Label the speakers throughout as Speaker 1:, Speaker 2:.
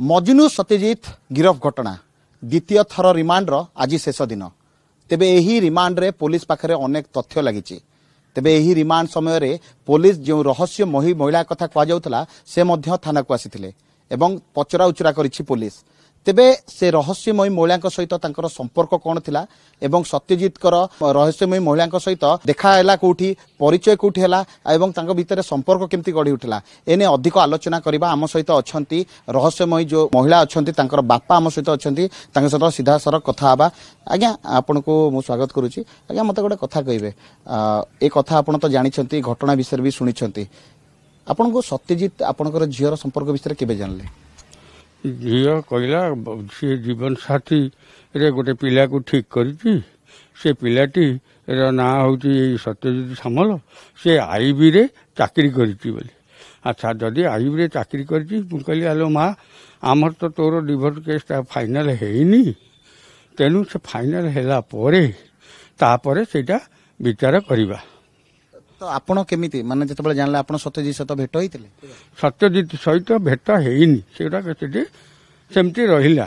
Speaker 1: मजनू सत्यजित गिरफ घटना द्वितीय थर रिमांडर आज शेष दिन तेबे एही रिमांड रे पुलिस पाखरे अनेक तथ्य लगी तेबे एही रिमांड समय रे पुलिस जो रहस्य महिला कथा कह जाउथला से मध्य थाना को आसीथिले एवं पचरा उचरा करिछि पुलिस तेबे से रहस्यमयी महिला सहित तांकर संपर्क कौन थिला एवं सत्यजित रहस्यमयी महिला सहित देखाला कौटी परिचय कौटी है एवं तांको भितर संपर्क केमती गढ़ी उठला एने अधिक आलोचना करबा आम सहित अच्छी रहस्यमयी जो महिला अच्छा तांकर बापा आम सहित अच्छा सहित सीधा सरक कथा हवा आज्ञा आपन को मु स्वागत करुच्ची आज्ञा मत गोटे कथा कहबे ए कथा आपन तो जानी घटना विषय भी शुणी आपन को सत्यजित आपनकर झीर संपर्क विषय केबे जानले
Speaker 2: झील कहला सी जीवन साथी रे गोटे पिला को ठीक करी से पिलाटी ना हूँ सत्यजित सामल से आईबी रे चाकरी करी अच्छा जदि आईबी रे चाकरी करी कहली आलो माँ आमर तो तोर डिवोर्स केसटा फाइनाल हैनी तेणु से फाइनाल हैला परे तापरे सेटा विचार करिबा
Speaker 1: तो आपण केमिति माने जतबे जानले आपण सत्यजित सहित भेट होइतिले
Speaker 2: सत्यजित सहित भेट हैनी सेटा केते सेमती रहिला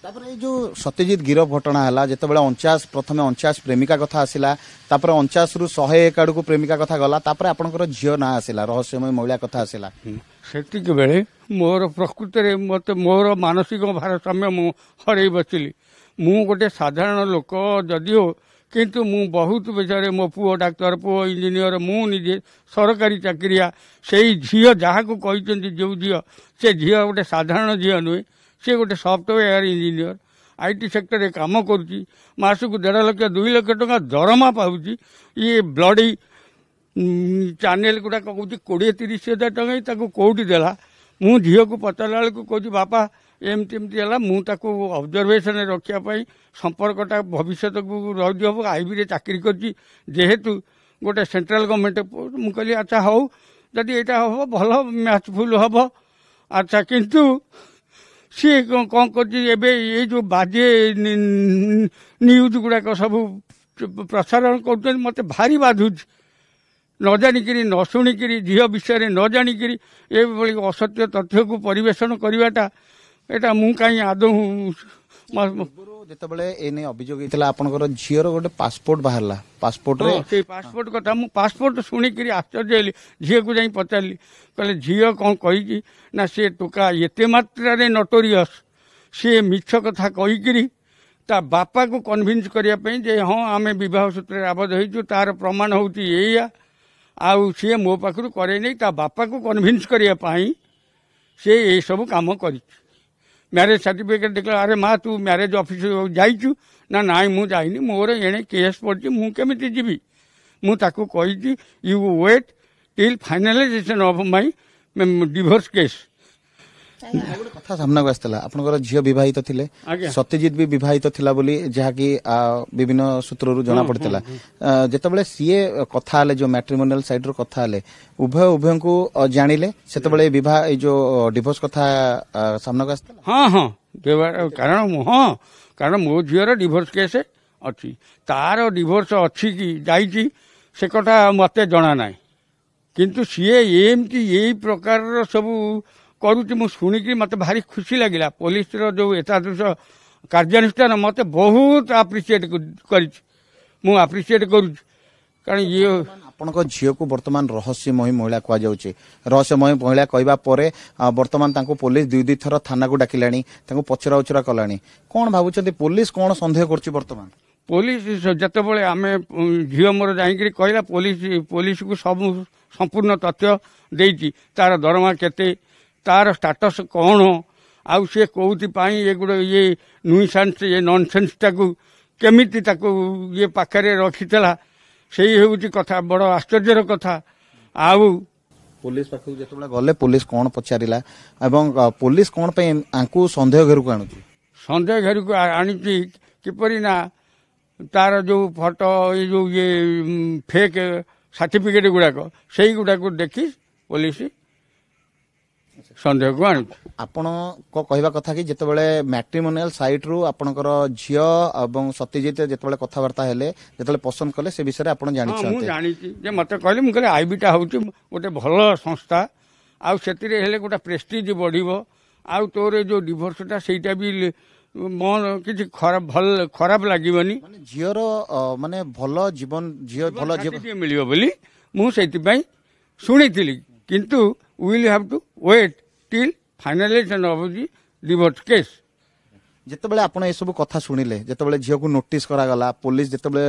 Speaker 1: तापर जो सत्यजित गिरफ घटना है जितेबाला 49 प्रथम 49 प्रेमिका कथा आसला 49 रु 101 आड़ को प्रेमिका कथा गला आपणकर झील ना आसला रहस्यमय महिला कथा आसला
Speaker 2: सेतिक बेले मोर प्रकृति मत मोर मानसिक भारसाम्य मु हरई बसिली मु गोटे साधारण लोक जदिओ किंतु मु बहुत बेचारे मो पुओ डाक्तर पुओ इंजीनियर मु निजे सरकारी चाकरिया से झील जहाँ को कहते जो झील से झील गोटे साधारण झील नुहे सी गोटे सफ्टवेयर इंजीनियर आईटी सेक्टर काम करुच्ची मासक 1.5 लाख 2 लाख टका दरमा पाऊँ ये ब्लडी चैनल गुड़ाक कौन 20-30 हजार टका कौटी देला मु झील को पचारा बेलू कौच बापा एमती एमती है मुझे ऑब्जर्वेशन रखापी संपर्कटा भविष्य को रही हम आईबी रे चाकरी करी जेहेतु गोटे सेंट्रल गवर्नमेंट मुझे अच्छा हौ जदि यहाँ हम भल मैचफुल हम अच्छा किंतु सी कौन कर जो बाजे न्यूज गुड़ाक सब प्रसारण कर मत भारी बाधुच न जाणिक न शुणिक झील विषय न जाणिक ये असत्य तथ्य को परिवेशन करवाटा एटा मु कहीं आदौ
Speaker 1: जितेबाला एने अभियोग होता आपंकर झीर गोटे पासपोर्ट बाहरला पासपोर्ट
Speaker 2: रे पासपोर्ट कथा मु पासपोर्ट शुणिक आश्चर्य हेली झील को जाई पचारि कहले झील कौन कही ना सी टोका एते मात्रा रे नोटोरियस सी मिछ कथा कहीकि ता बापा को कन्विन्स करने जे हाँ आम बह सूत्र आबद्ध हो तार प्रमाण हूँ या आउ सी मो पाखु करे नहीं ता बापा को कन्विन्स करने सी ये सब काम कर मैरेज सर्टिफिकेट देखला अरे माँ तू मैरेज ऑफिस जाइचु ना नाई मु जाइनी मोर एणे केस पड़ी मुझे जीवी मुझे कही you wait till finalization of my divorce case
Speaker 1: कथा सामना को आसला आपनकर झील विवाहित थिले सत्यजित भी विवाहित थिला बोली जहाँकि विभिन्न सूत्रु जना पड़ता जितेबाला सीए कथा हेले जो मैट्रिमोनियल साइड रो कथा हेले उभय को जानिले सेतेबाला विवाह जो डिवोर्स कथा सामना को आसला
Speaker 2: हाँ हाँ कारण मो झीर डिवोर्स केस अच्छी तार डिवोर्स अच्छी कि जाइए से कथा मत जना ना किंतु सीए एमती यही प्रकार सब करुच्ची मु शुणिक मत भारी खुशी लगिला पुलिस रो जो एतादृश कार्यानुष्ठान मत बहुत आप्रिशिएट कर आप्रिशिएट करुच्ची कारण ये
Speaker 1: आपनक झील को वर्तमान रहस्यमयी महिला कह जाउची रहस्यमयी महिला कहबा परे वर्तमान तांको पुलिस 2 थर थाना को डाकिलानी तांको पचरा उचरा कलानी कोन भाबुचंती पुलिस कोन संदेह करची वर्तमान
Speaker 2: पुलिस जतबेले आमे झील मोर जाइकरी कहला पुलिस को सब संपूर्ण तथ्य देइची तार दरमा केते तार स्टाटस कौन आउ सी कौपाई ये गोटे ये नुइसेंस ये नॉनसेंस टाकू केमिति ताकू ये पाखरे रखीला से हूँ कथा बड़ आश्चर्यर कथा आउ
Speaker 1: पुलिस पाखु जेतबेला गले पुलिस कौन पचारिला एवं पुलिस कौन पे आंकु संदेह घर को आनुची
Speaker 2: संदेह घर को आनी किपरि ना तार जो फोटो ये फेक सर्टिफिकेट गुड़ाक से गुड़ाक देखी पुलिस संदेह को
Speaker 1: आपण को कहवा कथा कि जितेबाला मैट्रिमोनियल साइट रु आपणकर झील और सत्यजित जितेबाला कथबार्ता हेले जितेबाला पसंद कले से विषय आप
Speaker 2: जानी मत कहले आईबीटा हूँ गोटे भल संस्था आउ से गोटे प्रेस्टिज बढ़ ଆଉ ତୋର ଯୋଉ ଡିଭୋର୍ସଟା ସେଇଟା ବି କିଛି ଖରାପ ଲାଗିବନି,
Speaker 1: ମାନେ ଝିଅର ମାନେ ଭଲ ଜୀବନ, ଝିଅ ଭଲ ଜୀବନ
Speaker 2: ଟିକେ ମିଳିବ ବୋଲି ମୁଁ ସେଇଥିପାଇଁ ଶୁଣିଥିଲି। କିନ୍ତୁ will have to wait till finalization of the divorce case.
Speaker 1: ଯେତେବେଳେ ଆପଣ ଏସବୁ କଥା ଶୁଣିଲେ, ଯେତେବେଳେ ଝିଅକୁ ନୋଟିସ୍ କରାଗଲା, ପୋଲିସ ଯେତେବେଳେ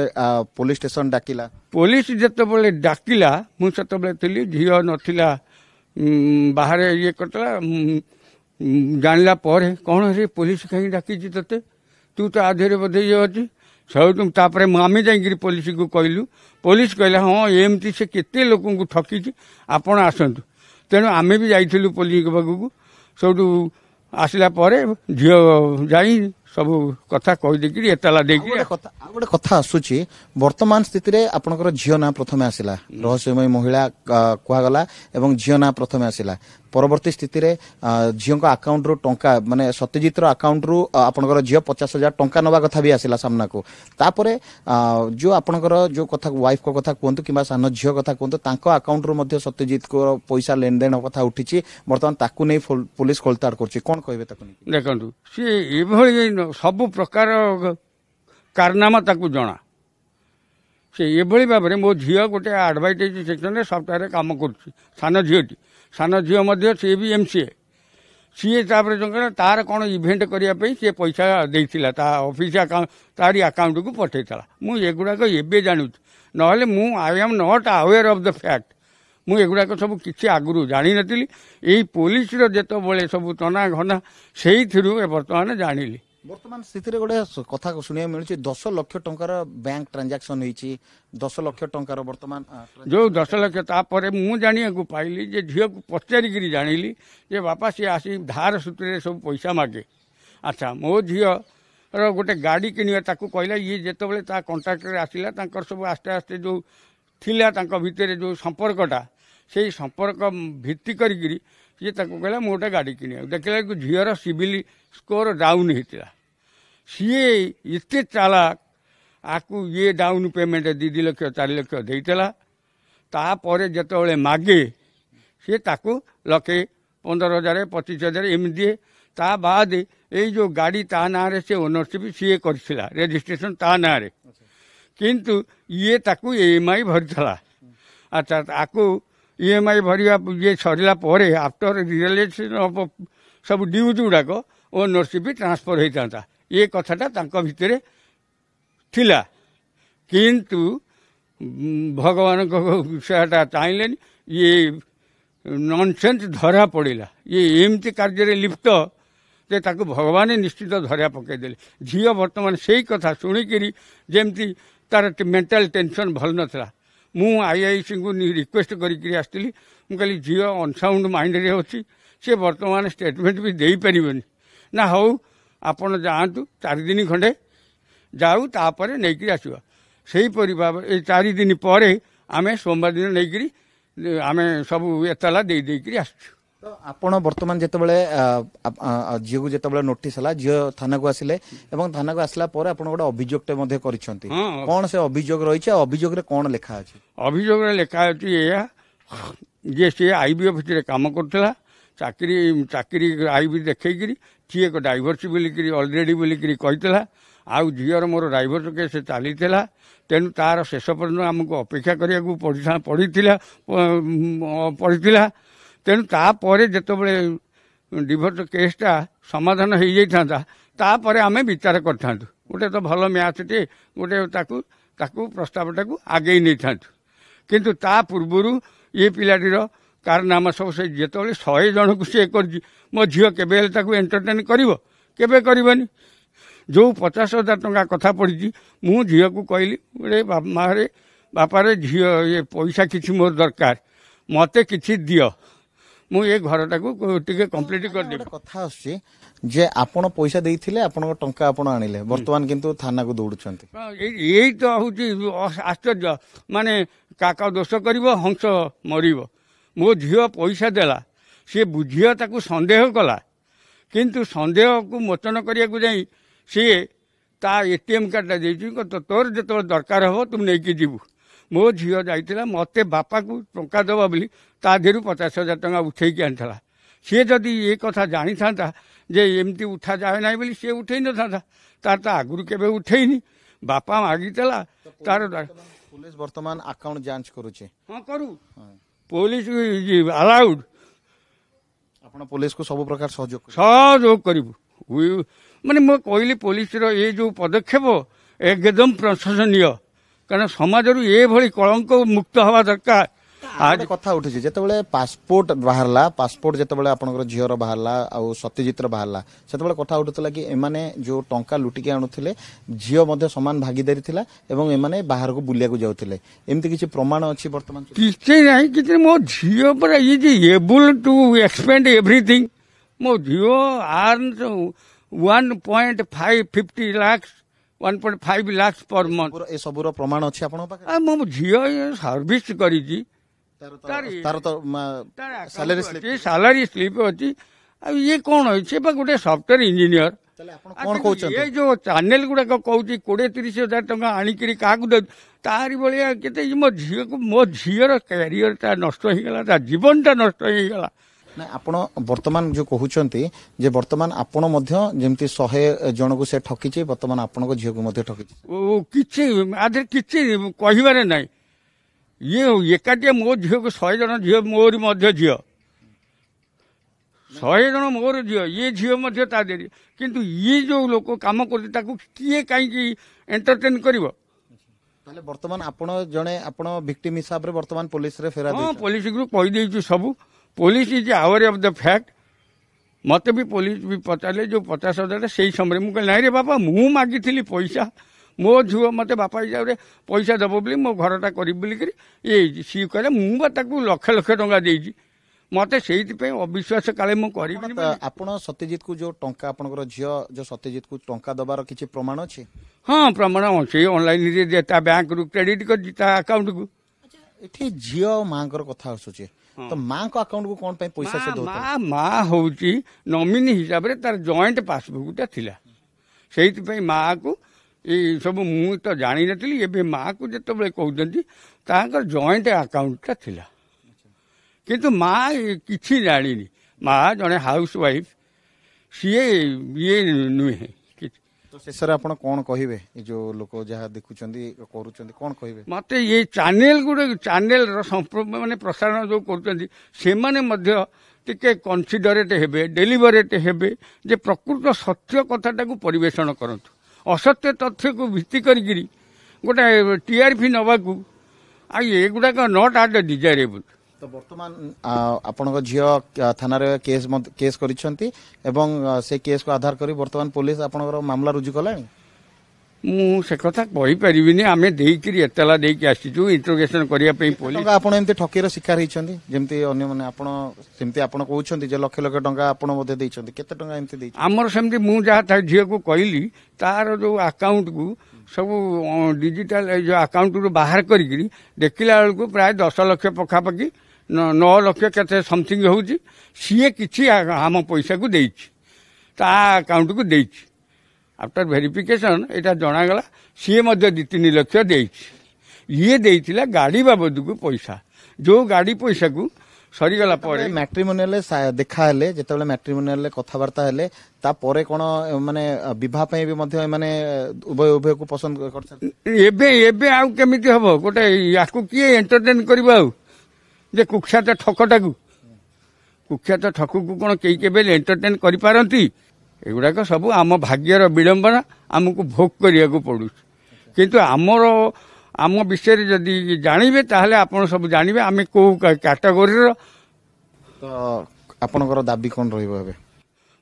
Speaker 1: ପୋଲିସ ଷ୍ଟେସନ ଡାକିଲା,
Speaker 2: ପୋଲିସ ଯେତେବେଳେ ଡାକିଲା ମୁଁ ସେତେବେଳେ ଥିଲି, ଝିଅ ନଥିଲା, ବାହାରେ ଇଏ କରିଥିଲା। ଜାଣିଲା ପରେ କ'ଣ ରେ ପୋଲିସ କାହିଁକି ଡାକିଛି ତତେ, ତୁ ତ ଆ ଦେହରେ ବୋଧେ ଇଏ ଅଛି ସବୁ। ତାପରେ ଆମେ ଯାଇକିରି ପୋଲିସକୁ କହିଲୁ, ପୋଲିସ କହିଲା ହଁ ଏମିତି ସେ କେତେ ଲୋକଙ୍କୁ ଠକିଛି, ଆପଣ ଆସନ୍ତୁ। ତେଣୁ ଆମେ ବି ଯାଇଥିଲୁ ପୋଲିସ ପାଖକୁ। ସେଇଠୁ ଆସିଲା ପରେ ଝିଅ ଯାଇ ସବୁ କଥା କହିଦେଇକିରି ଏତାଲା ଦେଇକି
Speaker 1: ଆଉ ଗୋଟେ କଥା ଆସୁଛି, ବର୍ତ୍ତମାନ ସ୍ଥିତିରେ ଆପଣଙ୍କର ଝିଅ ନାଁ ପ୍ରଥମେ ଆସିଲା, ରହସ୍ୟମୟୀ ମହିଳା କୁହାଗଲା ଏବଂ ଝିଅ ନାଁ ପ୍ରଥମେ ଆସିଲା। ପରବର୍ତ୍ତୀ ସ୍ଥିତିରେ ଝିଅଙ୍କ ଆକାଉଣ୍ଟରୁ ଟଙ୍କା, ମାନେ ସତ୍ୟଜିତର ଆକାଉଣ୍ଟରୁ ଆପଣଙ୍କର ଝିଅ 50,000 ଟଙ୍କା ନେବା କଥା ବି ଆସିଲା ସାମ୍ନାକୁ। ତାପରେ ଯୋଉ ଆପଣଙ୍କର ଯୋଉ କଥା ୱାଇଫଙ୍କ କଥା କୁହନ୍ତୁ କିମ୍ବା ସାନ ଝିଅ କଥା କୁହନ୍ତୁ, ତାଙ୍କ ଆକାଉଣ୍ଟରୁ ମଧ୍ୟ ସତ୍ୟଜିତଙ୍କ ପଇସା ଲେନଦେନ କଥା ଉଠିଛି। ବର୍ତ୍ତମାନ ତାକୁ ନେଇ ପୋଲିସ ଖୋଳତାଡ କରୁଛି, କ'ଣ କହିବେ ତାକୁ ନେଇ?
Speaker 2: ଦେଖନ୍ତୁ, ସିଏ ଏଭଳି ସବୁ ପ୍ରକାର କାରନାମା ତାକୁ ଜଣା। ସେ ଏଭଳି ଭାବରେ, ମୋ ଝିଅ ଗୋଟେ ଆଡଭାଇଟାଇଜ ସେକ୍ସନରେ ସଫ୍ଟୱେରରେ କାମ କରୁଛି, ସାନ ଝିଅଟି। ସାନ ଝିଅ ମଧ୍ୟ ସିଏ ବି MCA। ସିଏ ତାପରେ ତାର କ'ଣ ଇଭେଣ୍ଟ କରିବା ପାଇଁ ସିଏ ପଇସା ଦେଇଥିଲା, ତା ଅଫିସ ଆକାଉଣ୍ଟ, ତାରି ଆକାଉଣ୍ଟକୁ ପଠେଇଥିଲା। ମୁଁ ଏଗୁଡ଼ାକ ଏବେ ଜାଣୁଛି, ନହେଲେ ମୁଁ I am not aware of the fact. ମୁଁ ଏଗୁଡ଼ାକ ସବୁ କିଛି ଆଗରୁ ଜାଣିନଥିଲି। ଏଇ ପୋଲିସର ଯେତେବେଳେ ସବୁ ତନା ଘନା, ସେଇଥିରୁ ବର୍ତ୍ତମାନ ଜାଣିଲି।
Speaker 1: ବର୍ତ୍ତମାନ ସ୍ଥିତିରେ ଗୋଟେ କଥା ଶୁଣିବାକୁ ମିଳୁଛି, 10 ଲକ୍ଷ ଟଙ୍କାର ବ୍ୟାଙ୍କ ଟ୍ରାଞ୍ଜାକ୍ସନ ହେଇଛି। 10 ଲକ୍ଷ ଟଙ୍କାର ବର୍ତ୍ତମାନ
Speaker 2: ଯୋଉ 10 ଲକ୍ଷ, ତାପରେ ମୁଁ ଜାଣିବାକୁ ପାଇଲି ଯେ, ଝିଅକୁ ପଚାରିକିରି ଜାଣିଲି ଯେ ବାପା ସିଏ ଆସି ଧାର ସୂତ୍ରରେ ସବୁ ପଇସା ମାଗେ। ଆଚ୍ଛା, ମୋ ଝିଅର ଗୋଟେ ଗାଡ଼ି କିଣିବା, ତାକୁ କହିଲା, ଇଏ ଯେତେବେଳେ ତା କଣ୍ଟ୍ରାକ୍ଟରେ ଆସିଲା, ତାଙ୍କର ସବୁ ଆସ୍ତେ ଆସ୍ତେ ଯୋଉ ଥିଲା ତାଙ୍କ ଭିତରେ ଯୋଉ ସମ୍ପର୍କଟା, ସେଇ ସମ୍ପର୍କ ଭିତ୍ତି କରିକିରି ସିଏ ତାକୁ କହିଲା ମୁଁ ଗୋଟେ ଗାଡ଼ି କିଣିବାକୁ। ଦେଖିଲା ବେଳକୁ ଝିଅର ସିଭିଲ୍ ସ୍କୋର ଡାଉନ୍ ହେଇଥିଲା। ସିଏ ଏତେ ଚାଲାକ, ଆକୁ ଇଏ ଡାଉନ୍ ପେମେଣ୍ଟ 2 ଲକ୍ଷ 4 ଲକ୍ଷ ଦେଇଥିଲା। ତାପରେ ଯେତେବେଳେ ମାଗେ, ସିଏ ତାକୁ 1,15,000 25,000 ଏମିତି ଦିଏ। ତା ବାଦ ଏଇ ଯୋଉ ଗାଡ଼ି ତା ନାଁରେ ସେ ଓନରସିପ୍ ସିଏ କରିଥିଲା, ରେଜିଷ୍ଟ୍ରେସନ ତା ନାଁରେ, କିନ୍ତୁ ଇଏ ତାକୁ EMI ଭରିଥିଲା। ଆଚ୍ଛା, ତାକୁ EMI ଭରିବା ଇଏ ସରିଲା ପରେ, ଆଫ୍ଟର ରିଏଲାଇଜେସନ ଅଫ ସବୁ ଡ୍ୟୁଜ୍ ଗୁଡ଼ାକ ଓନରସିପ୍ ଟ୍ରାନ୍ସଫର ହେଇଥାନ୍ତା। ଏ କଥାଟା ତାଙ୍କ ଭିତରେ ଥିଲା, କିନ୍ତୁ ଭଗବାନଙ୍କ ସେଟା ଚାହିଁଲେନି। ଇଏ ନନସେନ୍ସ ଧରା ପଡ଼ିଲା। ଇଏ ଏମିତି କାର୍ଯ୍ୟରେ ଲିପ୍ତ ଯେ ତାକୁ ଭଗବାନ ନିଶ୍ଚିତ ଧରା ପକାଇଦେଲେ। ଝିଅ ବର୍ତ୍ତମାନ ସେଇ କଥା ଶୁଣିକିରି ଯେମିତି ତାର ମେଣ୍ଟାଲ ଟେନସନ୍ ଭଲ ନଥିଲା। ମୁଁ IICଙ୍କୁ ରିକ୍ୱେଷ୍ଟ କରିକିରି ଆସିଥିଲି। ମୁଁ କହିଲି ଝିଅ ଅନସାଉଣ୍ଡ ମାଇଣ୍ଡରେ ଅଛି, ସେ ବର୍ତ୍ତମାନ ଷ୍ଟେଟମେଣ୍ଟ ବି ଦେଇପାରିବନି। ନା ହଉ, ଆପଣ ଯାଆନ୍ତୁ, 4 ଦିନ ଖଣ୍ଡେ ଯାଉ, ତାପରେ ନେଇକିରି ଆସିବା। ସେହିପରି ଭାବରେ ଏଇ 4 ଦିନ ପରେ ଆମେ ସୋମବାର ଦିନ ନେଇକିରି ଆମେ ସବୁ ଏତଲା ଦେଇକିରି ଆସିଛୁ।
Speaker 1: ତ ଆପଣ ବର୍ତ୍ତମାନ ଯେତେବେଳେ ଝିଅକୁ ଯେତେବେଳେ ନୋଟିସ୍ ହେଲା, ଝିଅ ଥାନାକୁ ଆସିଲେ ଏବଂ ଥାନାକୁ ଆସିଲା ପରେ ଆପଣ ଗୋଟେ ଅଭିଯୋଗଟେ ମଧ୍ୟ କରିଛନ୍ତି। କ'ଣ ସେ ଅଭିଯୋଗ ରହିଛି, ଆଉ ଅଭିଯୋଗରେ କ'ଣ ଲେଖା ଅଛି?
Speaker 2: ଅଭିଯୋଗରେ ଲେଖା ଅଛି ଏଇଆ ଯେ ସିଏ IB ଅଫିସରେ କାମ କରୁଥିଲା। ଚାକିରି IB ଦେଖେଇକିରି ସିଏ ଏକ ଡାଇଭର୍ସ ବୋଲିକିରି ଅଲରେଡ଼ି ବୋଲିକିରି କହିଥିଲା। ଆଉ ଝିଅର ମୋର ଡାଇଭର୍ସ କେସ୍ ଚାଲିଥିଲା। ତେଣୁ ତାର ଶେଷ ପର୍ଯ୍ୟନ୍ତ ଆମକୁ ଅପେକ୍ଷା କରିବାକୁ ପଡ଼ିଥିଲା। ତେଣୁ ତାପରେ ଯେତେବେଳେ ଡିଭୋର୍ସ କେସ୍ଟା ସମାଧାନ ହେଇଯାଇଥାନ୍ତା, ତାପରେ ଆମେ ବିଚାର କରିଥାନ୍ତୁ। ଗୋଟେ ତ ଭଲ ମ୍ୟାଚ୍ଟେ, ଗୋଟେ ତାକୁ ପ୍ରସ୍ତାବଟାକୁ ଆଗେଇ ନେଇଥାନ୍ତୁ। କିନ୍ତୁ ତା ପୂର୍ବରୁ ଏ ପିଲାଟିର କାରନାମା ସବୁ, ସେ ଯେତେବେଳେ 100 ଜଣକୁ ସିଏ କରିଛି, ମୋ ଝିଅ କେବେ ହେଲେ ତାକୁ ଏଣ୍ଟରଟେନ୍ କରିବ? କେବେ କରିବନି। ଯୋଉ 50,000 ଟଙ୍କା କଥା ପଡ଼ିଛି, ମୁଁ ଝିଅକୁ କହିଲି, ବାପାରେ ଝିଅ, ଏ ପଇସା କିଛି ମୋର ଦରକାର, ମତେ କିଛି ଦିଅ, ମୁଁ ଏ ଘରଟାକୁ ଟିକେ କମ୍ପ୍ଲିଟ୍ କରିଦେବି।
Speaker 1: କଥା ଆସୁଛି ଯେ ଆପଣ ପଇସା ଦେଇଥିଲେ, ଆପଣଙ୍କ ଟଙ୍କା ଆପଣ ଆଣିଲେ, ବର୍ତ୍ତମାନ କିନ୍ତୁ ଥାନାକୁ ଦୌଡୁଛନ୍ତି।
Speaker 2: ଏଇ ତ ହଉଛି ଆଶ୍ଚର୍ଯ୍ୟ। ମାନେ କାକା ଦୋଷ କରିବ, ହଂସ ମରିବ। ମୋ ଝିଅ ପଇସା ଦେଲା, ସିଏ ଝିଅ ତାକୁ ସନ୍ଦେହ କଲା, କିନ୍ତୁ ସନ୍ଦେହକୁ ମୋଚନ କରିବାକୁ ଯାଇ ସିଏ ତା ATM କାର୍ଡଟା ଦେଇଛି, ତୋର ଯେତେବେଳେ ଦରକାର ହେବ ତୁ ନେଇକି ଯିବୁ। ମୋ ଝିଅ ଯାଇଥିଲା, ମୋତେ ବାପାକୁ ଟଙ୍କା ଦେବ ବୋଲି ତା ଦେହରୁ 50,000 ଟଙ୍କା ଉଠେଇକି ଆଣିଥିଲା। सी जदि ये कथा जानी था जे एमती उठा जाए ना बोली सी उठे न था तार तो आगुरी केबे उठेनी बापा मागिला तार
Speaker 1: पुलिस वर्तमान अकाउंट जांच करूचे
Speaker 2: हाँ करू पुलिस अलाउड
Speaker 1: आपण पुलिस को सब प्रकार
Speaker 2: सहयोग करू माने मैं कहली पुलिस रो ये जो पदक्षेप एकदम प्रशंसनीय कारण समाज ये भली कलंक मुक्त हवा दरकार
Speaker 1: आज कथा उठी जिते पासपोर्ट बाहरला पासपोर्ट जिते आपंकर झीर बाहरला आउ सत्यजितर बाहरला से कथा उठुला कि एमाने जो टंका लुटिकी आणुथिले झील समान भागीदारी थिला एवं एमाने बाहर को बुलिया को जाउथिले एमती किछि प्रमाण अछि वर्तमान
Speaker 2: किछि नाही किछि मो झील पर is able to expand everything मो झील earns 1.550 lakh 1.5 lakh per month
Speaker 1: ए सबुर प्रमाण अछि आपन पाखे
Speaker 2: मो झील सर्विस करिछि
Speaker 1: तार तो
Speaker 2: सैलरी स्लिप अच्छी ये कौन अच्छे गोटे सफ्टवेयर इंजीनियर ये जो चैनल गुड़ाक कौच 20-30 हजार टका आणिकी क्या तारी भाया के मो झीर कैरियर नष्ट होगा जीवनटा नष्ट होगा
Speaker 1: ना आपण वर्तमान जो कहउचंती जे वर्तमान आपण मध्य जेमती 100 जन को से ठकीचे वर्तमान आपण को झील को मध्य ठकीचे
Speaker 2: ओ किछि आधे किछि कहिबारे नाही ये एकाटिया मो झील को 100 जन झील मोर मध्य झील 100 जन मोर झील ये झील मध्य ता देरी किंतु ये जो लोक काम करते ताकू किए काई एंटरटेन करिवो
Speaker 1: ताले वर्तमान आपण जने आपण विक्टिम हिसाब रे वर्तमान पुलिस रे फेरा
Speaker 2: हां पुलिस को कहि देछि सब police is aware of the fact मते भी पुलिस भी पचाले जो 50,000 से समय मुझे नहीं रे बापा मु मागिथिली पैसा मो झुओ मते बापा हिसाब रे पैसा दबो बोली मो घरटा करी बोली करी ये सी कहले मु बा ताकू लाख लाख टंका देइछि मते सेहिति पे अविश्वास काले मु करिबिनी
Speaker 1: आपण सत्यजित को जो टंका आपनकर झियो जो सत्यजित को टंका दबार किछि प्रमाण अछि
Speaker 2: हां प्रमाण अछि ऑनलाइन रे देता बैंक रु क्रेडिट कर दिता अकाउंट को
Speaker 1: एठी झियो मांकर कथा आसुछि तो मां को अकाउंट को कोन पे पैसा से दोता
Speaker 2: मां होउची नॉमिनी हिसाब रे तार जॉइंट पासबुक ता थिला सेहिति पे मां को ये सब मु तो जानी नथिली एबे मां को जते बेले कहउजंती ताकर जॉइंट अकाउंट ता थिला किंतु मां किछि जानिनी मां जने हाउस वाइफ सीए ये नुहे
Speaker 1: तो शेषर आपण कोन कहिबे जो लोक जहा देखुचंदी करूचंदी कोन कहिबे
Speaker 2: मते ये चैनल गुडे चैनल रो माने प्रसारण जो करूचंदी से माने मध्य टिके कन्सिडरेट हेबे डेलिवरेट हेबे जे प्रकृत सत्य कथाटा को परिवेषण करंतु असत्य तथ्य को भित्ति करी गोटे टीआरपी नवाकू आ ये गुडाक नॉट आट डिजायरेबल
Speaker 1: तो वर्तमान आपण झील थाना रे केस करिसंती एवं से केस को आधार करी वर्तमान पुलिस आपनकर मामला रुजु कलानी
Speaker 2: मु से कथा कहि परिबिनी आमे देइकरी एतला देइकी आसीचु इंट्रोगेशन करिया पे पुलिस
Speaker 1: आपण एमते ठकीर शिकार हिचंती जेमती अन्य माने आपण सेमती आपण कहउचंती जे लाख लाख टंका आपण मध्ये देइचंती केते टंका एमते देइछ
Speaker 2: हमर सेमती मु जा था झील को कहली तार जो अकाउंट को सब डिजिटल जो अकाउंट रो बाहर करी देखिला बेल को प्राय 10 लाख पखापखी 9 लाख केते समथिंग होउची सीए किछि हम पैसा को देइछ ता अकाउंट को देइछ आफ्टर वेरिफिकेशन एटा जणा गला सीए मध्य 2-3 लाख देइछ ये देइथिला गाड़ी बाबद को पैसा जो गाड़ी पैसा को सरी गला परे
Speaker 1: मैट्रिमोनियल देखा हेले जेतेबेले मैट्रिमोनियल कथावार्ता हेले ता परे कोन माने विवाह पे भी मध्य माने उभय को पसंद कर
Speaker 2: एबे एबे आउ केमिति हबो गोटे याकू किए एंटरटेन करबा आउ जे कुख्यात ठकटा को कुख्यात ठकू को कोन केई केबे एंटरटेन करि पारंती एगुडाक सब आम भाग्यर विडंबना आमको भोग करिया को पड़ू किंतु आमर आम विषय जदि जानिबे ताहले आपण सब जानिबे आमे को कैटेगोरी रो
Speaker 1: तो आपनकर दाबी कोन रहइबो हेबे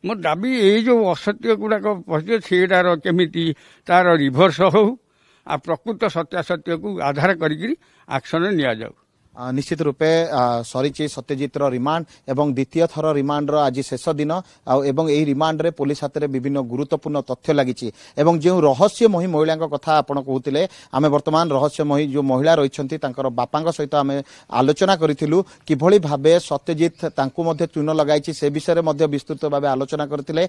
Speaker 2: मोर दाबी ए जो असत्य गुडाक पछे सेटार केमिति तार रिभर्स हो आ प्रकृत सत्यासत्य को आधार करिकरी एक्शन निया जाऊ
Speaker 1: निश्चित रूपे सरीची सत्यजित रिमांड एवं द्वितीय थर रिमांड आज शेष दिन एवं यही रिमांड रे पुलिस हाथ में विभिन्न गुरुत्वपूर्ण तथ्य लगी एवं जो रहस्यमयी महिला कथा आप कहते आम बर्तमान रहस्यमयी जो महिला रही बापा सहित आम आलोचना करूँ किभली भावे सत्यजित चून लगाई से विषय में विस्तृत भाव आलोचना करते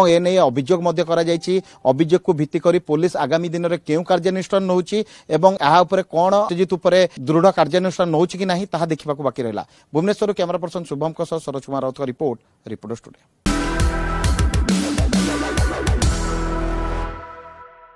Speaker 1: एने अभियोग अभियोग को भित्ति कर पुलिस आगामी दिन में क्यों कार्यानुष्ठान नौची कौन सत्यजित दृढ़ कार्यानुष्ठान नौ पारुछि कि नाही ताहा देखिबाकू बाकी रहला। Bhubaneswar camera person Shubham Saroj Kumar Raut report reporter studio.